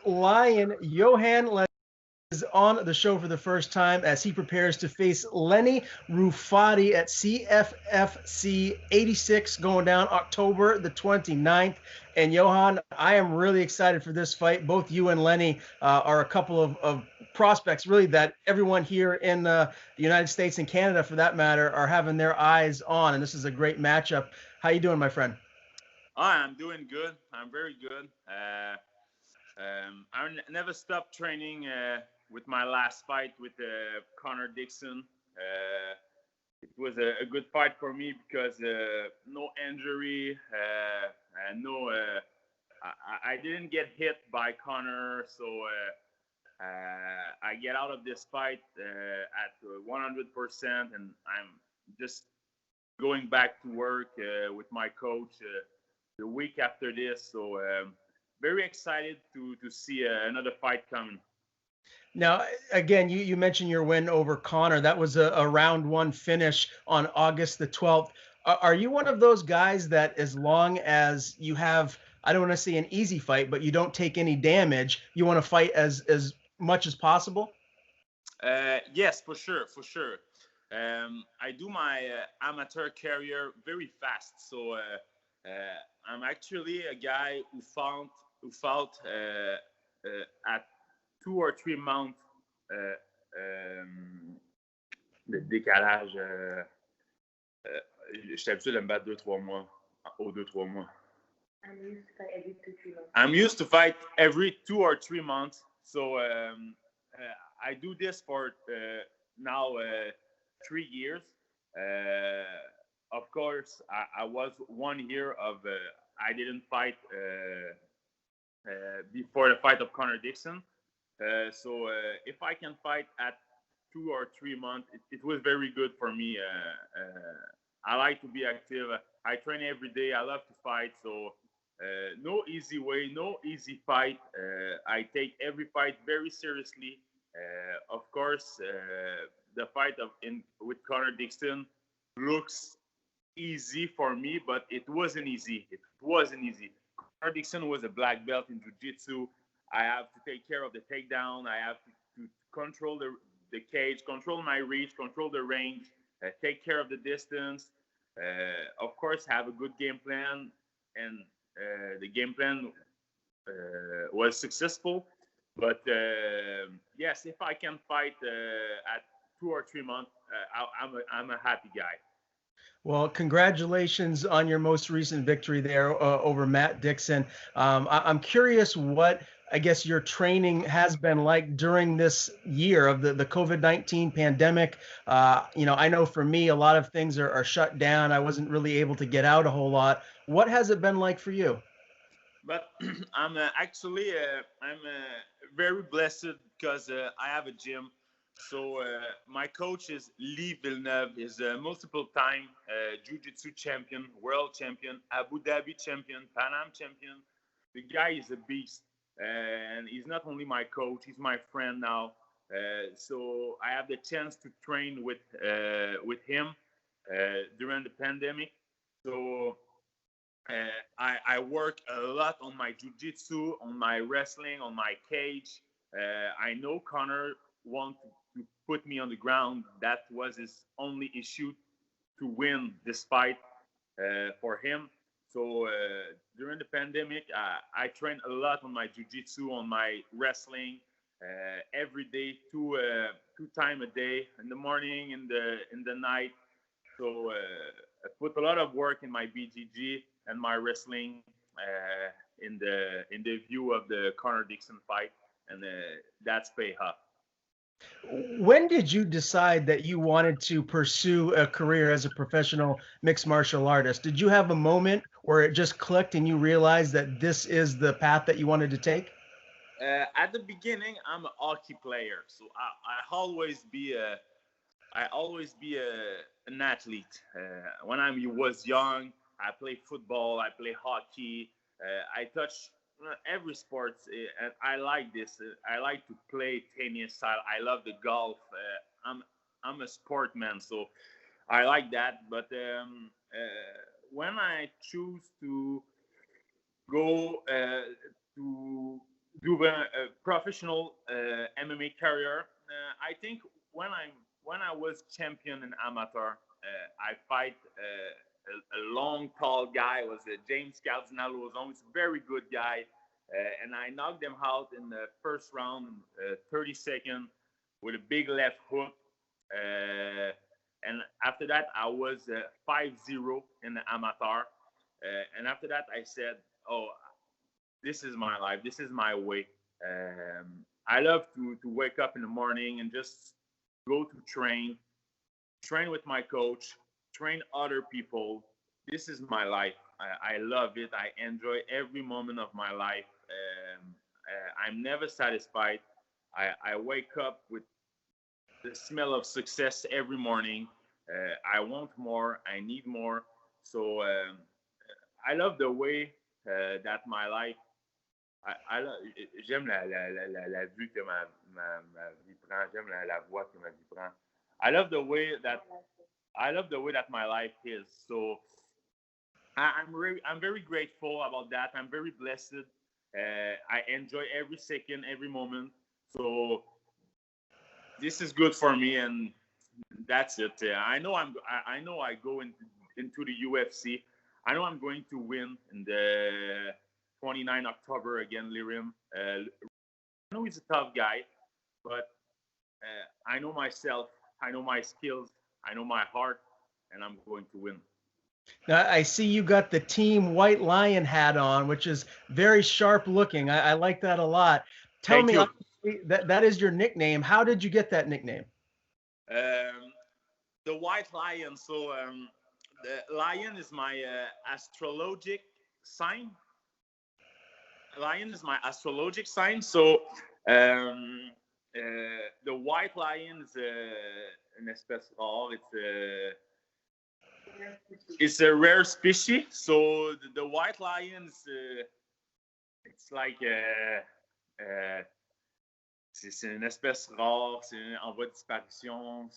Lion, Yohan Lainesse, is on the show for the first time as he prepares to face Lirim Rufati at CFFC 86 going down October the 29th. And Yohan, I am really excited for this fight. Both you and Lenny are a couple of prospects really that everyone here in the United States and Canada, for that matter, are having their eyes on. And this is a great matchup. How you doing, my friend? I'm doing good. I'm very good. Never stopped training with my last fight with Connor Dixon. It was a good fight for me because no injury, and no. I didn't get hit by Connor, so I get out of this fight at 100%, and I'm just going back to work with my coach the week after this. So very excited to see another fight coming. Now, again, you mentioned your win over Connor. That was a round one finish on August the 12th. Are you one of those guys that, as long as you have, I don't want to say an easy fight, but you don't take any damage, you want to fight as much as possible? Yes, for sure, for sure. I do my amateur career very fast, so I'm actually a guy who fought at 2 or 3 months de décalage. J'étais habitué de me battre 2 3 mois aux 2 3 mois. I'm used to fight every 2 or 3 months, so I do this for now 3 years. Of course, I was 1 year of I didn't fight before the fight of Connor Dixon. So if I can fight at 2 or 3 months, it was very good for me. I like to be active. I train every day. I love to fight. So no easy way, no easy fight. I take every fight very seriously. Of course, the fight with Connor Dixon looks easy for me, but it wasn't easy. It wasn't easy. Connor Dixon was a black belt in jiu-jitsu. I have to take care of the takedown. I have to control the cage, control my reach, control the range, take care of the distance. Of course, have a good game plan, and the game plan was successful. But yes, if I can fight at 2 or 3 months, I'm a happy guy. Well, congratulations on your most recent victory there over Matt Dixon. I'm curious what, I guess, your training has been like during this year of the COVID-19 pandemic. I know for me, a lot of things are shut down. I wasn't really able to get out a whole lot. What has it been like for you? But I'm actually I'm very blessed because I have a gym. So my coach is Lee Villeneuve. Is a multiple time Jiu-Jitsu champion, world champion, Abu Dhabi champion, Pan Am champion. The guy is a beast, and he's not only my coach; he's my friend now. So I have the chance to train with him during the pandemic. So I work a lot on my jujitsu, on my wrestling, on my cage. I know Connor want to put me on the ground. That was his only issue to win this fight for him. So during the pandemic, I trained a lot on my jujitsu, on my wrestling, every day, two time a day, in the morning, in the night. So I put a lot of work in my BGG and my wrestling in the view of the Connor Dixon fight, and that's pay off. When did you decide that you wanted to pursue a career as a professional mixed martial artist? Did you have a moment where it just clicked and you realized that this is the path that you wanted to take? At the beginning, I'm a hockey player, so I always be an athlete. When I was young, I play football, I play hockey, I touch every sport, and I like this. I like to play tennis. I love the golf. I'm a sportman, so I like that. But when I choose to go to do a professional MMA career. I think when I was champion in amateur, I fight a long, tall guy. Was James Cardinal, was always a very good guy, and I knocked him out in the first round, 30 seconds, with a big left hook. And after that, I was 5-0 in the amateur. And after that, I said, "Oh, this is my life. This is my way." I love to wake up in the morning and just go to train with my coach, train other people. This is my life. I love it. I enjoy every moment of my life. I'm never satisfied. I wake up with the smell of success every morning. I want more. I need more. So I love the way that my life. J'aime la vue que ma vie prend. J'aime la voie que ma vie prend. I love the way that my life is. So I'm very grateful about that. I'm very blessed. I enjoy every second, every moment. So this is good for me, and that's it. I know I go into the UFC. I know I'm going to win in the 29 October again, Lirim. I know he's a tough guy, but I know myself. I know my skills. I know my heart, and I'm going to win. Now, I see you got the Team White Lion hat on, which is very sharp looking. I like that a lot. Tell Thank me, you. that is your nickname. How did you get that nickname? The White Lion. So the lion is my astrologic sign. Lion is my astrologic sign. So the white lion is an espèce rare. It's a rare species. So the white lion is it's like c'est une espèce rare. C'est en voie de disparition.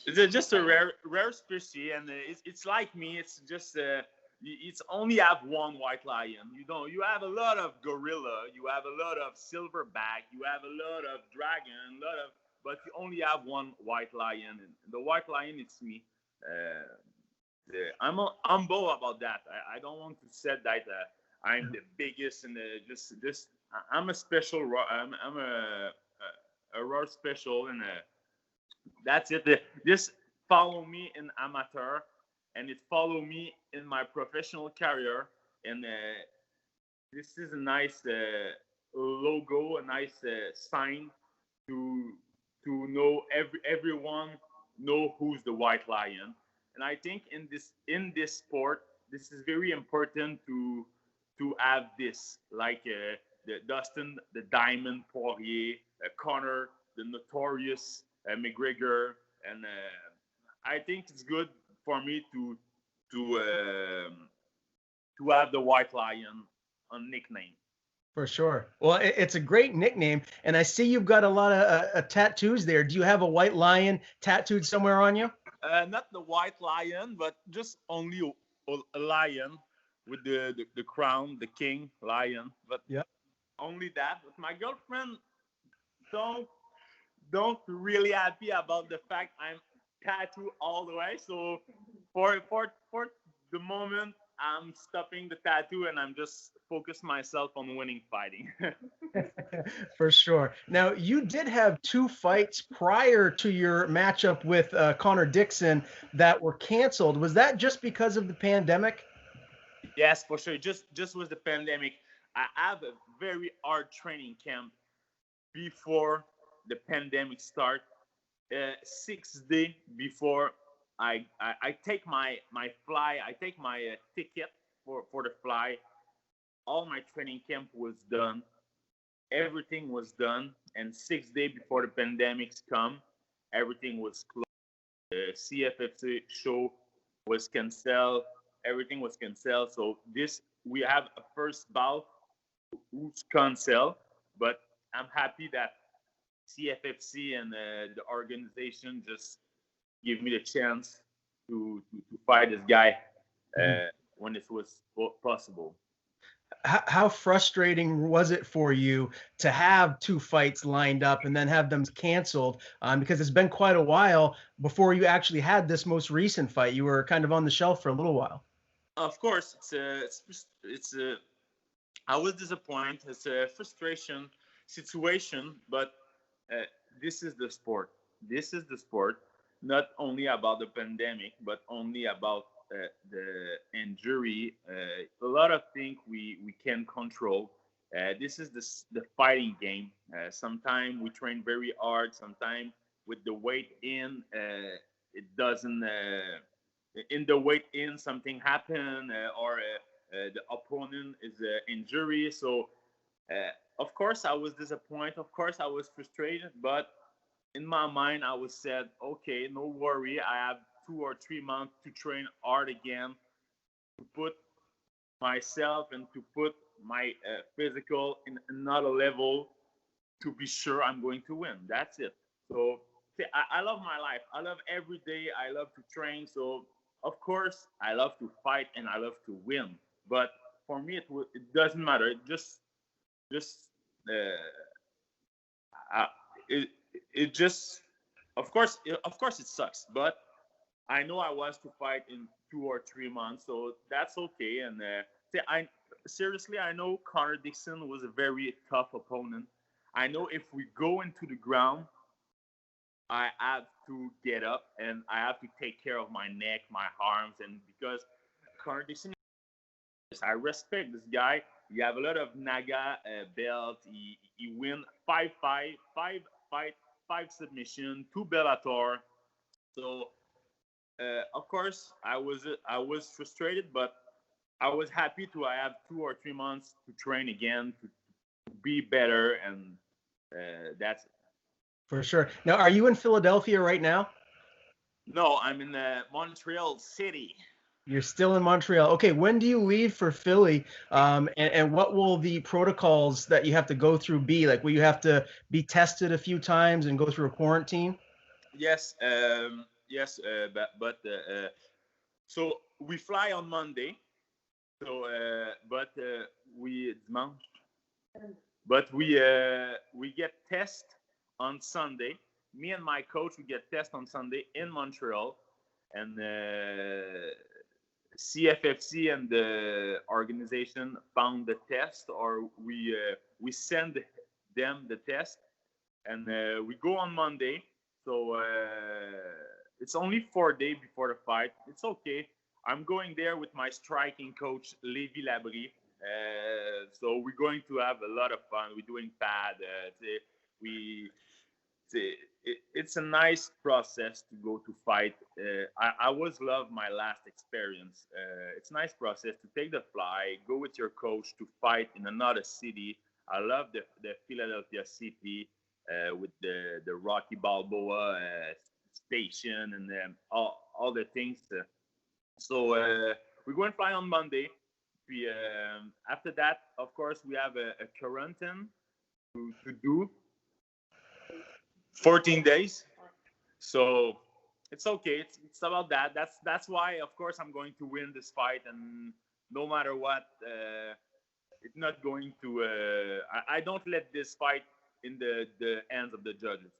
It's just a rare species, and it's like me. It's just it's only have one white lion. You have a lot of gorilla, you have a lot of silverback, you have a lot of dragon, but you only have one white lion. And the white lion, it's me. I'm humble about that. I don't want to say that I'm the biggest and just I'm a special. I'm a raw special, and that's it. Just follow me in amateur, and it follow me in my professional career. And this is a nice logo, a nice sign to know everyone know who's the white lion. And I think in this sport, this is very important to have this, like the Dustin, the Diamond Poirier, Connor, the Notorious McGregor, and I think it's good for me to have the White Lion on nickname. For sure. Well, it's a great nickname, and I see you've got a lot of tattoos there. Do you have a white lion tattooed somewhere on you? Not the white lion, but just only a lion with the crown, the king lion. But yeah, only that. But my girlfriend don't really happy about the fact I'm tattooed all the way. So for the moment, I'm stopping the tattoo and I'm just focus myself on winning fighting. For sure. Now, you did have 2 fights prior to your matchup with Connor Dixon that were canceled. Was that just because of the pandemic? Yes, for sure. Just with the pandemic, I have a very hard training camp before the pandemic start. 6 days before I take my fly, I take my ticket for the fly. All my training camp was done. Everything was done, and 6 days before the pandemics come, everything was closed. The CFFC show was canceled. Everything was canceled. So we have a first bout who's canceled, but I'm happy that CFFC and the organization just give me the chance to fight this guy when it was possible. How frustrating was it for you to have two fights lined up and then have them canceled? Because it's been quite a while before you actually had this most recent fight. You were kind of on the shelf for a little while. Of course, I was disappointed. It's a frustration situation, but uh, this is the sport. This is the sport. Not only about the pandemic, but only about the injury. A lot of things we can control. This is the fighting game. Sometimes we train very hard. Sometimes with the weight in, it doesn't. In the weight in, something happen, or the opponent is injury. So of course I was disappointed. Of course I was frustrated. But in my mind, I was said, okay, no worry. I have 2 or 3 months to train hard again, to put myself and to put my physical in another level, to be sure I'm going to win. That's it. So I love my life. I love every day. I love to train. So of course I love to fight and I love to win. But for me, it doesn't matter. Just uh, it it just of course it sucks. But I know I was to fight in 2 or 3 months, so that's okay. And I seriously, I know Connor Dixon was a very tough opponent. I know if we go into the ground, I have to get up and I have to take care of my neck, my arms, and because Connor Dixon, I respect this guy. He have a lot of Naga belt. He win five five submission, two Bellator. So of course, I was frustrated, but I was happy to have 2 or 3 months to train again to be better, and that's it. For sure. Now, are you in Philadelphia right now? No, I'm in Montreal City. You're still in Montreal. Okay, when do you leave for Philly? And what will the protocols that you have to go through be? Like, will you have to be tested a few times and go through a quarantine? Yes, yes, so we fly on Monday. So, but we dimanche, but we get test on Sunday. Me and my coach, we get test on Sunday in Montreal, and CFFC and the organization found the test, or we send them the test, and we go on Monday. So it's only 4 days before the fight. It's okay. I'm going there with my striking coach, Lévi Labrie. So we're going to have a lot of fun. We're doing pad. We it's a nice process to go to fight. I always love my last experience. It's a nice process to take the fly, go with your coach to fight in another city. I love the Philadelphia city with the Rocky Balboa station and all the things. So we're going to fly on Monday. After that, of course, we have a quarantine to do 14 days. So it's okay. It's about that. That's why, of course, I'm going to win this fight, and no matter what, it's not going to. I don't let this fight in the hands of the judges.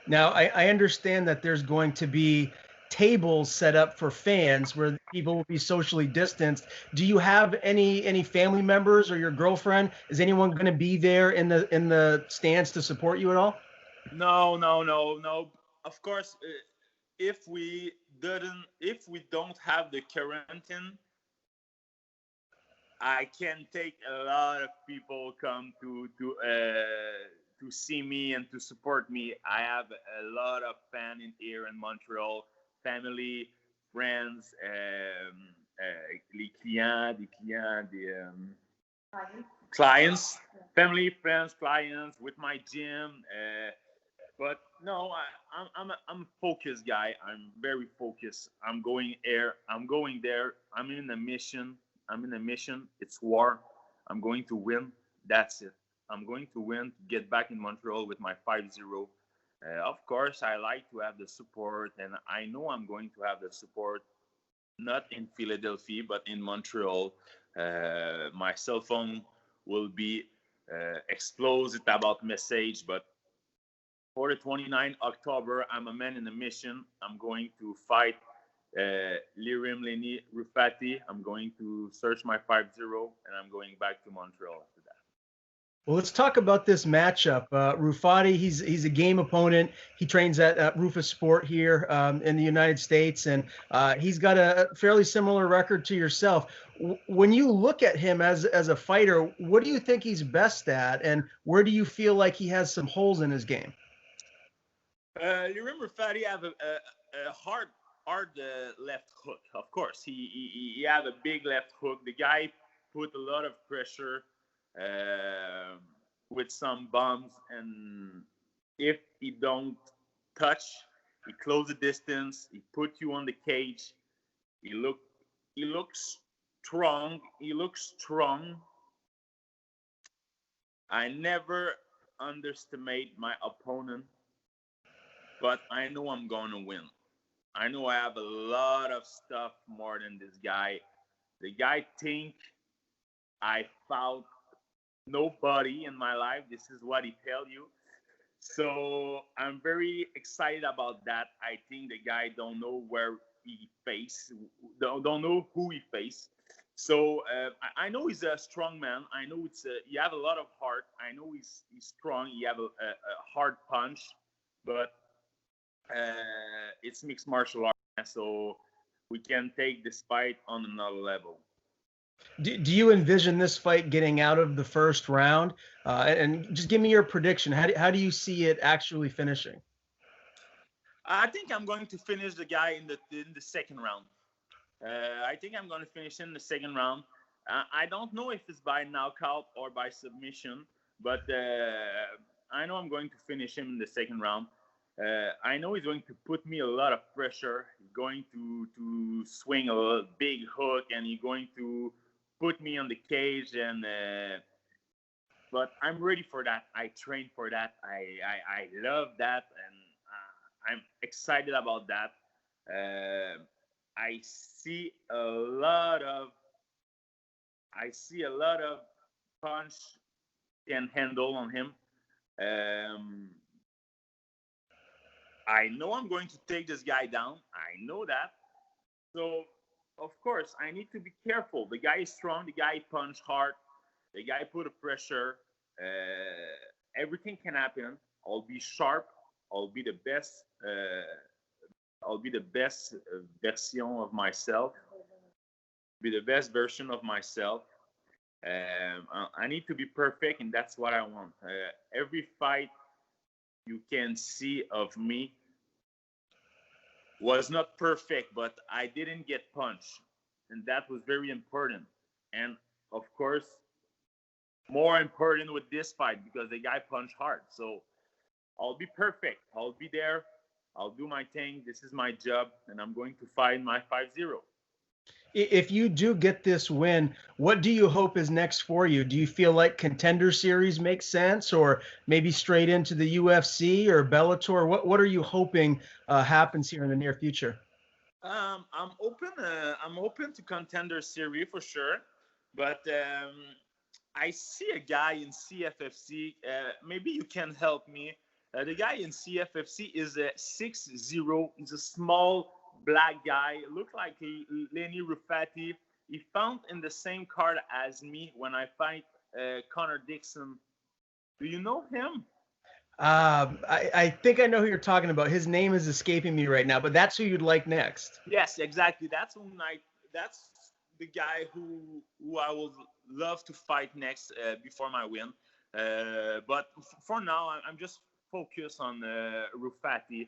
Now, I understand that there's going to be tables set up for fans where people will be socially distanced. Do you have any family members or your girlfriend? Is anyone going to be there in the stands to support you at all? No, no, no, no. Of course, if we don't have the quarantine, I can take a lot of people come to see me and to support me. I have a lot of fans in here in Montreal, family, friends, les clients, des clients, clients, family, friends, clients with my gym. But no, I'm a focused guy. I'm very focused. I'm going here. I'm going there. I'm in a mission. I'm in a mission. It's war. I'm going to win. That's it. I'm going to win to get back in Montreal with my 5-0. Of course, I like to have the support, and I know I'm going to have the support, not in Philadelphia, but in Montreal. My cell phone will be exploded about message, but for the 29th October, I'm a man in a mission. I'm going to fight Lirim Rufati. I'm going to search my 5-0, and I'm going back to Montreal after that. Well, let's talk about this matchup. Rufati, he's a game opponent. He trains at Rufus Sport here in the United States, and he's got a fairly similar record to yourself. When you look at him as a fighter, what do you think he's best at, and where do you feel like he has some holes in his game? Lirim Rufati have a hard left hook. Of course, he have a big left hook. The guy put a lot of pressure with some bombs, and if he don't touch, he close the distance. He put you on the cage. He looks strong. He looks strong. I never underestimate my opponent, but I know I'm going to win. I know I have a lot of stuff more than this guy. The guy think I fought nobody in my life. This is what he tell you. So I'm very excited about that. I think the guy don't know where he face, don't know who he face. So I know he's a strong man. I know he have a lot of heart. I know he's strong. He have a hard punch, but it's mixed martial arts, so we can take this fight on another level. Do you envision this fight getting out of the first round? And just give me your prediction. How do you see it actually finishing? I think I'm going to finish the guy in the second round. I think I'm going to finish in the second round. I don't know if it's by knockout or by submission, but I know I'm going to finish him in the second round. I know he's going to put me a lot of pressure. He's going to swing a big hook, and he's going to put me on the cage. And but I'm ready for that. I train for that. I love that, and I'm excited about that. I see a lot of punch can handle on him. I know I'm going to take this guy down. I know that. So, of course, I need to be careful. The guy is strong. The guy punch hard. The guy put a pressure. Everything can happen. I'll be sharp. I'll be the best. I'll be the best version of myself. Be the best version of myself. I need to be perfect, and that's what I want. Every fight you can see of me was not perfect, but I didn't get punched, and that was very important. And of course, more important with this fight because the guy punched hard. So I'll be perfect. I'll be there. I'll do my thing. This is my job, and I'm going to fight my 5-0. If you do get this win, what do you hope is next for you? Do you feel like Contender Series makes sense, or maybe straight into the UFC or Bellator? What are you hoping happens here in the near future? I'm open. I'm open to Contender Series for sure, but I see a guy in CFFC. Maybe you can help me. The guy in CFFC is a 6'0". He's a small black guy. Look like Lirim Rufati. He found in the same card as me when I fight Connor Dixon. Do you know him? I think I know who you're talking about. His name is escaping me right now, but that's who you'd like next. Yes, exactly. That's the guy who I would love to fight next before my win. But for now, I'm just focused on Rufati.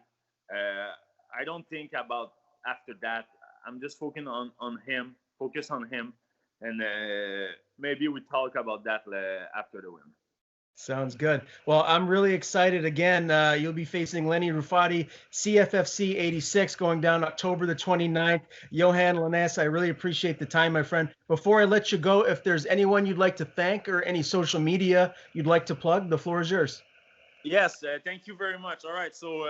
I don't think about after that. I'm just focusing on him. Focus on him, and maybe we talk about that after the win. Sounds good. Well, I'm really excited. Again, you'll be facing Lirim Rufati, CFFC 86, going down October the 29th. Yohan Lainesse, I really appreciate the time, my friend. Before I let you go, if there's anyone you'd like to thank or any social media you'd like to plug, the floor is yours. Yes, thank you very much. All right, so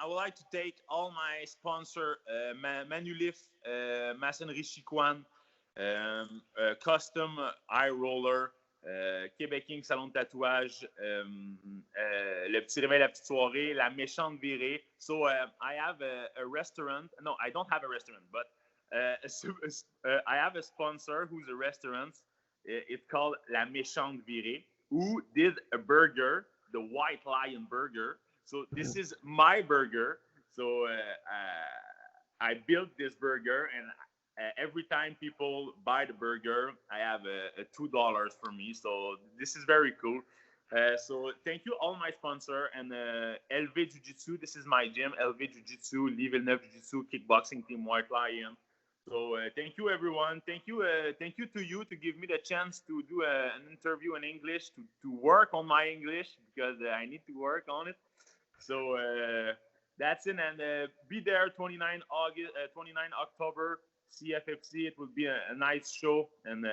I would like to thank all my sponsor, Manulif, Maçonnerie Chicoine, custom eye roller, Québec King salon de tatouage, le petit réveil, la petite soirée, la méchante virée. So I have a restaurant. No, I don't have a restaurant, but I have a sponsor who's a restaurant. It's called La Méchante Virée, who did a burger, the White Lion burger. So this is my burger. So I built this burger, and every time people buy the burger, I have a $2 for me. So this is very cool. So thank you all my sponsor and LV Jiu-Jitsu. This is my gym, LV Jiu-Jitsu, Lirim Rufati Jiu-Jitsu, kickboxing team, White Lion. So thank you everyone. Thank you to you to give me the chance to do an interview in English, to work on my English, because I need to work on it. So that's it, and be there 29 October. CFFC. It will be a nice show, and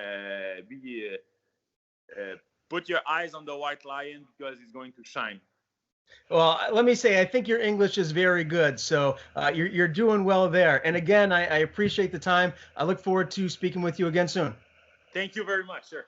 put your eyes on the White Lion, because he's going to shine. Well, let me say, I think your English is very good, so you're doing well there. And again, I appreciate the time. I look forward to speaking with you again soon. Thank you very much, sir.